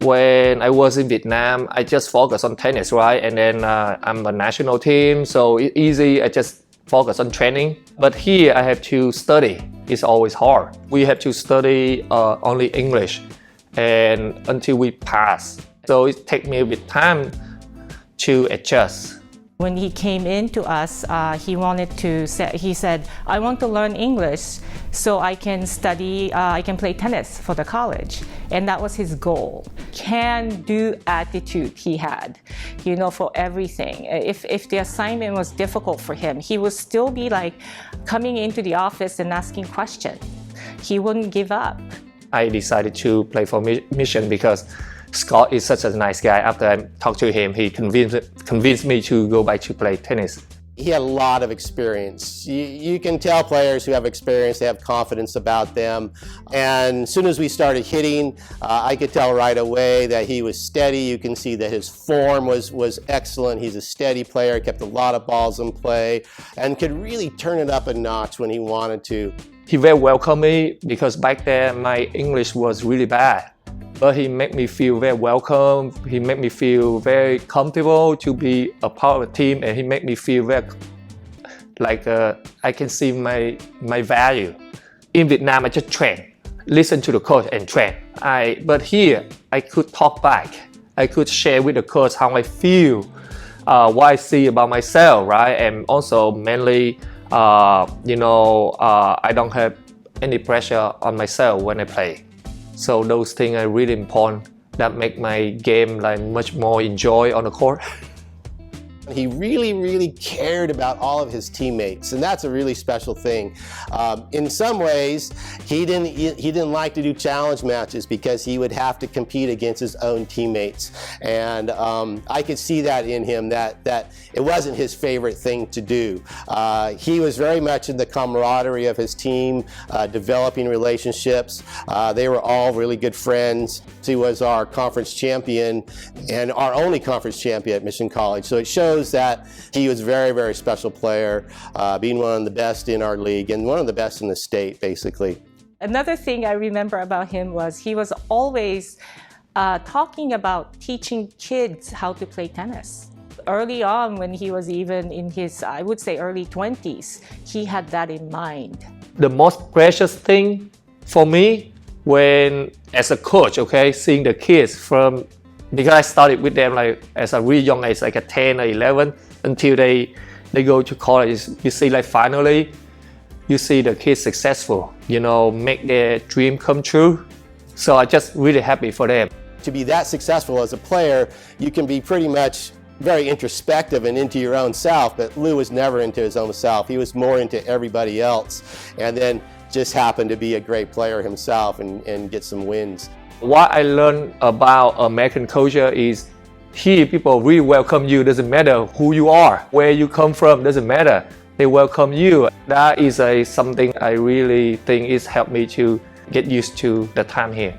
When I was in Vietnam, I just focused on tennis, right? And then I'm a national team, so it's easy. I just focus on training. But here I have to study. It's always hard. We have to study only English, and until we pass. So it takes me a bit time to adjust. When he came in to us, he said, I want to learn English so I can study, I can play tennis for the college. And that was his goal. Can-do attitude he had, for everything. If the assignment was difficult for him, he would still be like coming into the office and asking questions. He wouldn't give up. I decided to play for Mission because Scott is such a nice guy. After I talked to him, he convinced me to go back to play tennis. He had a lot of experience. You can tell players who have experience, they have confidence about them. And as soon as we started hitting, I could tell right away that he was steady. You can see that his form was excellent. He's a steady player, kept a lot of balls in play, and could really turn it up a notch when he wanted to. He very welcomed me because back then my English was really bad. But he made me feel very welcome. He made me feel very comfortable to be a part of the team, and he made me feel very like I can see my value. In Vietnam, I just train, listen to the coach and train. But here, I could talk back. I could share with the coach how I feel, what I see about myself, right? And also mainly, I don't have any pressure on myself when I play. So those things are really important that make my game much more enjoy on the court. He really cared about all of his teammates, and that's a really special thing. In some ways, he didn't like to do challenge matches because he would have to compete against his own teammates, and I could see that in him, that it wasn't his favorite thing to do. He was very much in the camaraderie of his team, developing relationships. They were all really good friends. He was our conference champion and our only conference champion at Mission College, so it shows that he was a very special player, being one of the best in our league and one of the best in the state, basically. Another thing I remember about him was he was always talking about teaching kids how to play tennis. Early on, when he was even in his, I would say, early 20s, he had that in mind. The most precious thing for me when, as a coach, seeing the kids because I started with them as a really young age, like at 10 or 11, until they go to college. You see, finally, you see the kids successful, make their dream come true. So I'm just really happy for them. To be that successful as a player, you can be pretty much very introspective and into your own self, but Lou was never into his own self. He was more into everybody else, and then just happened to be a great player himself and get some wins. What I learned about American culture is here people really welcome you. Doesn't matter who you are, where you come from, doesn't matter. They welcome you. That is something I really think has helped me to get used to the time here.